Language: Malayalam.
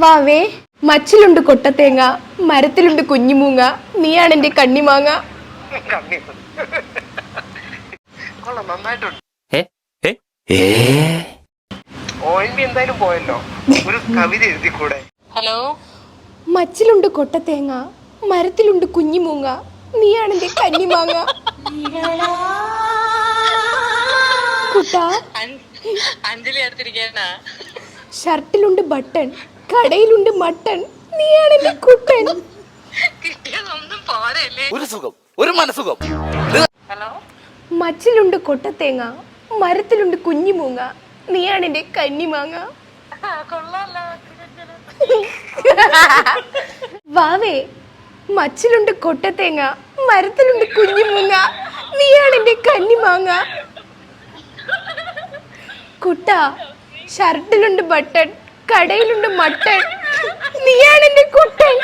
വാവേ, മച്ചിലുണ്ട് കൊട്ടത്തേങ്ങ, മരത്തിലുണ്ട് കുഞ്ഞിമൂങ്ങ, നീയാണ് എന്റെ കണ്ണിമാങ്ങ. എന്തായാലും പോയല്ലോ, ഒരു കവിത എഴുതി കൂടെ? ഹലോ. മച്ചിലുണ്ട് കൊട്ടത്തേങ്ങ, മരത്തിലുണ്ട് കുഞ്ഞിമൂങ്ങ, നീയാണ് എന്റെ കണ്ണിമാങ്ങ. കുട്ടാ, അഞ്ജലി അടുത്തിരിക്കാനാ. ഷർട്ടിലുണ്ട് ബട്ടൺ, കടയിലുണ്ട് മട്ടൺ, നീയാണ് എന്റെ കുട്ടൻ. കിട്ടിയതൊന്നും പോരല്ലേ. ഒരു സുഖം, ഒരു മനസുഖം. ഹലോ. മച്ചിലുണ്ട് കൊട്ടത്തേങ്ങ, മരത്തിലുണ്ട് കുഞ്ഞിമൂങ്ങ, നീയാണ് എന്റെ കന്നിമാങ്ങ. കൊള്ളാലോ. വാവേ, മച്ചിലുണ്ട് കൊട്ടത്തേങ്ങ, മരത്തിലുണ്ട് കുഞ്ഞിമൂങ്ങ, നീയാണ് എന്റെ കന്നിമാങ്ങ. കുട്ടാ, ഷർട്ടിലുണ്ട് ബട്ടൺ, കടയിലുണ്ട് മട്ടൺ, നീയാണ് എന്റെ കുട്ടൻ.